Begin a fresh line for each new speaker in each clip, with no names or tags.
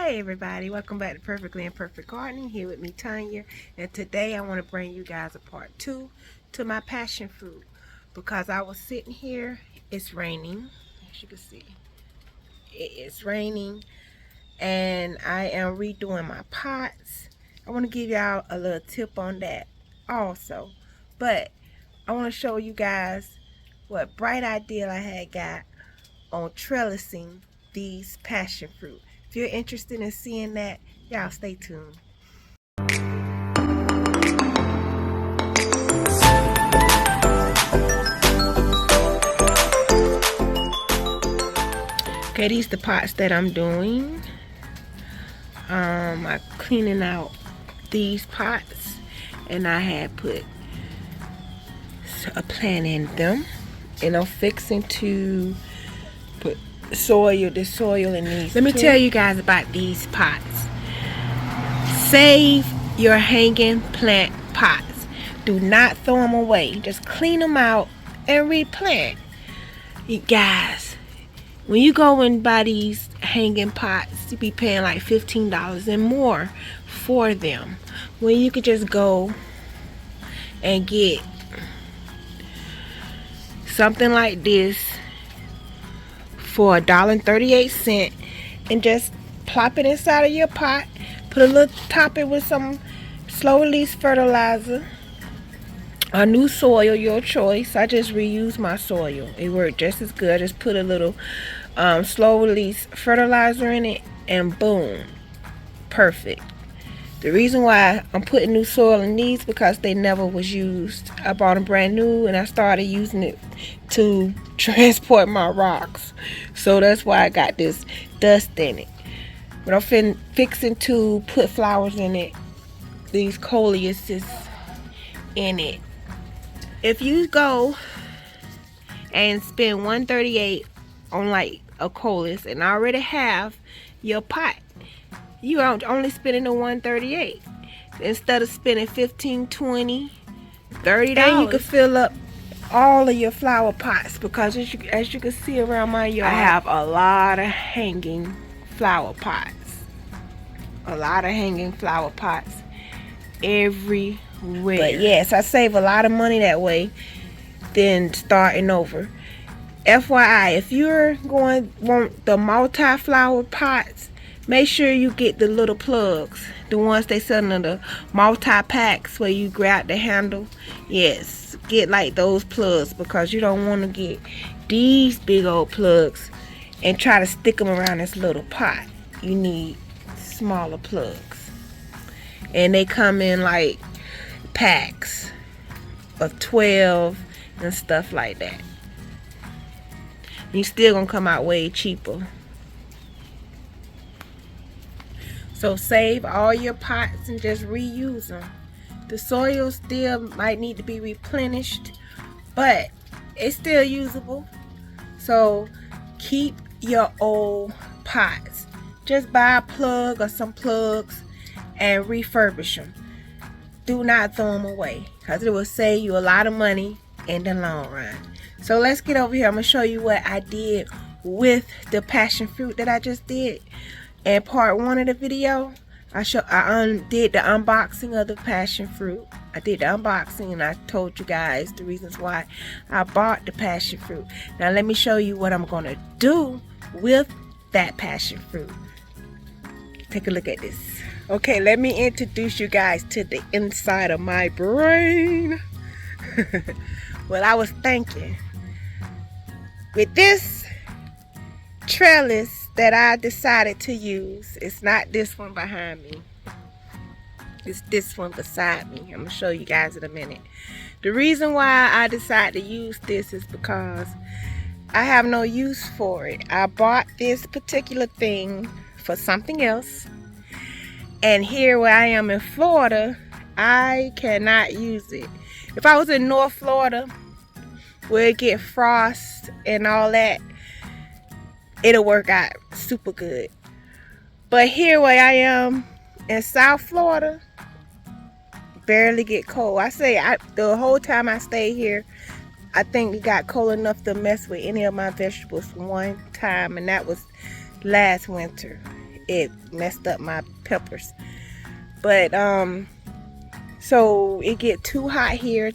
Hey everybody, welcome back to Perfectly Imperfect Gardening. Here with me, Tanya, and today I want to bring you guys a part 2 to my passion fruit, because I was sitting here. It's raining, as you can see. It's raining and I am redoing my pots. I want to give y'all a little tip on that also, but I want to show you guys what bright idea I had got on trellising these passion fruit. If you're interested in seeing that, y'all stay tuned. Okay, these the pots that I'm doing. I'm cleaning out these pots, and I had put a plant in them, and I'm fixing to put the soil in these. Let me tell you guys about these pots. Save your hanging plant pots. Do not throw them away. Just clean them out and replant. You guys, when you go and buy these hanging pots, you be paying like $15 and more for them, when you could just go and get something like this for $1.38 and just plop it inside of your pot. Put a little, top it with some slow release fertilizer, a new soil, your choice. I just reuse my soil. It worked just as good. I just put a little slow release fertilizer in it, and boom, perfect. The reason why I'm putting new soil in these, because they never was used. I bought them brand new and I started using it to transport my rocks, so that's why I got this dust in it. But I'm fixing to put flowers in it, these coleuses in it. If you go and spend $1.38 on like a coleus and already have your pot, you are only spending the $1.38 instead of spending $15, $20, $30. And you can fill up all of your flower pots, because as you can see around my yard, I have a lot of hanging flower pots. A lot of hanging flower pots everywhere. But yes, I save a lot of money that way than starting over. FYI, if you're want the multi-flower pots, make sure you get the little plugs, the ones they sell in the multi-packs where you grab the handle. Yes, get like those plugs, because you don't want to get these big old plugs and try to stick them around this little pot. You need smaller plugs, and they come in like packs of 12 and stuff like that. You still gonna come out way cheaper. So save all your pots and just reuse them. The soil still might need to be replenished, but it's still usable. So keep your old pots. Just buy a plug or some plugs and refurbish them. Do not throw them away, because it will save you a lot of money in the long run. So let's get over here. I'm going to show you what I did with the passion fruit that I just did. In part 1 of the video, I did the unboxing of the passion fruit. I did the unboxing and I told you guys the reasons why I bought the passion fruit. Now let me show you what I'm going to do with that passion fruit. Take a look at this. Okay, let me introduce you guys to the inside of my brain. Well, I was thinking, with this trellis that I decided to use, it's not this one behind me, it's this one beside me. I'm gonna show you guys in a minute. The reason why I decided to use this is because I have no use for it. I bought this particular thing for something else, and here where I am in Florida, I cannot use it. If I was in North Florida where it get frost and all that, it'll work out super good. But here where I am in South Florida, barely get cold. I say the whole time I stayed here, I think it got cold enough to mess with any of my vegetables one time, and that was last winter. it messed up my peppers. But so it get too hot here,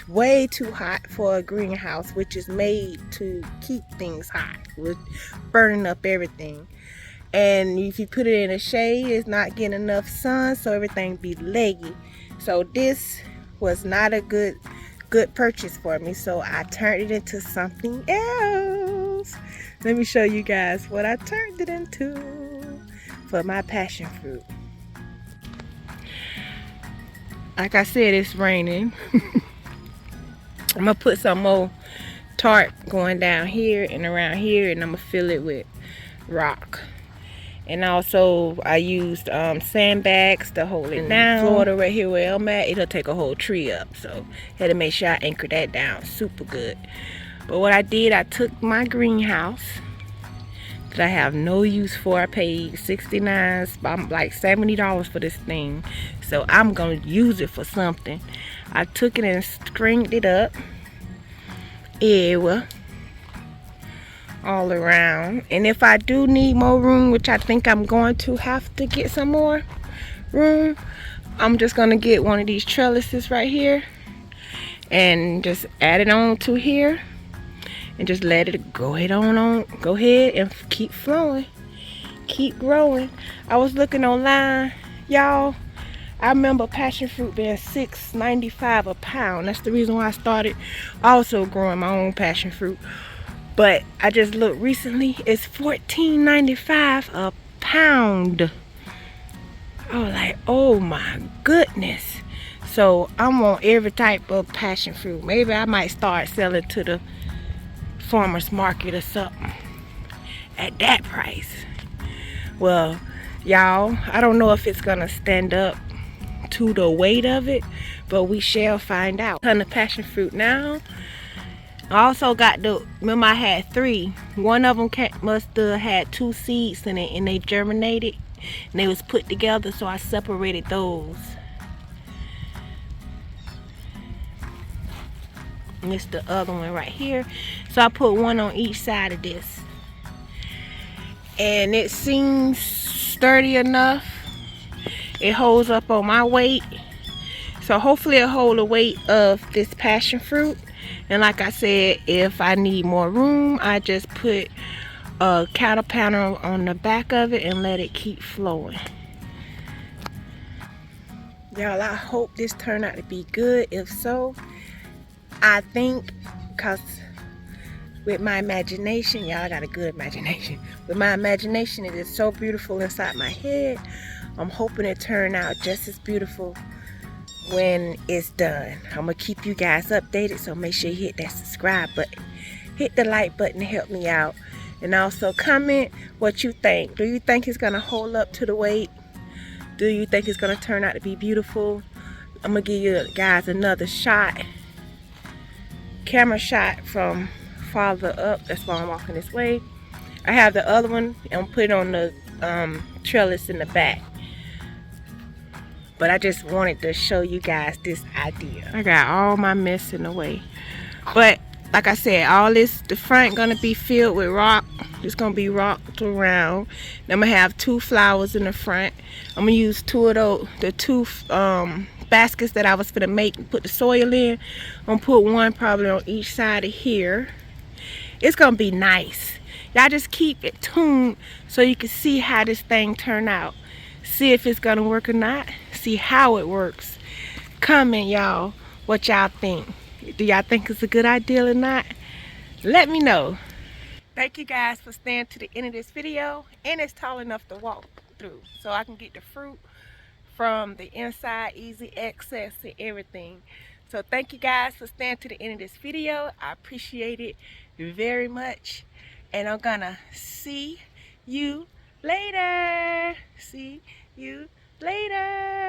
way too hot for a greenhouse, which is made to keep things hot with burning up everything. And if you put it in the shade, it's not getting enough sun, so everything be leggy. So this was not a good purchase for me, so I turned it into something else. Let me show you guys what I turned it into for my passion fruit. Like I said, it's raining. I'm gonna put some more tarp going down here and around here, and I'm gonna fill it with rock. And also I used sandbags to hold it down. Florida right here where I'm at, it'll take a whole tree up, so had to make sure I anchor that down super good. But what I did, I took my greenhouse that I have no use for. I paid $69, like $70 for this thing, so I'm gonna use it for something. I took it and stringed it up all around, and if I do need more room, which I think I'm going to have to get some more room, I'm just gonna get one of these trellises right here and just add it on to here and just let it go ahead and keep flowing, keep growing. I was looking online, y'all. I remember passion fruit being $6.95 a pound. That's the reason why I started also growing my own passion fruit. But I just looked recently, it's $14.95 a pound. I was like, oh my goodness. So I want every type of passion fruit. Maybe I might start selling to the farmer's market or something at that price. Well, y'all, I don't know if it's gonna stand up to the weight of it, but we shall find out. Ton of passion fruit now. I also got remember I had 3. One of them must have had 2 seeds in it, and they germinated and they was put together, so I separated those. And it's the other one right here, so I put one on each side of this, and it seems sturdy enough. It holds up on my weight, so hopefully it'll hold the weight of this passion fruit. And like I said, if I need more room, I just put a cattle panel on the back of it and let it keep flowing. Y'all, I hope this turned out to be good. If so, I think, because with my imagination, y'all got a good imagination. With my imagination, it is so beautiful inside my head. I'm hoping it turned out just as beautiful when it's done. I'm gonna keep you guys updated, so make sure you hit that subscribe button, hit the like button to help me out, and also comment what you think. Do you think it's gonna hold up to the weight? Do you think it's gonna turn out to be beautiful? I'm gonna give you guys another shot, camera shot from farther up. That's why I'm walking this way. I have the other one and put it on the trellis in the back. But I just wanted to show you guys this idea. I got all my mess in the way. But like I said, all this, the front gonna be filled with rock. It's gonna be rocked around. And I'm gonna have 2 flowers in the front. I'm gonna use 2 of those, the 2 baskets that I was gonna make and put the soil in. I'm gonna put one probably on each side of here. It's gonna be nice. Y'all just keep it tuned so you can see how this thing turn out. See if it's gonna work or not. See how it works. Comment, y'all, what y'all think. Do y'all think it's a good idea or not? Let me know. Thank you guys for staying to the end of this video. And it's tall enough to walk through, so I can get the fruit from the inside, easy access to everything. So thank you guys for staying to the end of this video. I appreciate it very much. And I'm gonna see you later. See you later.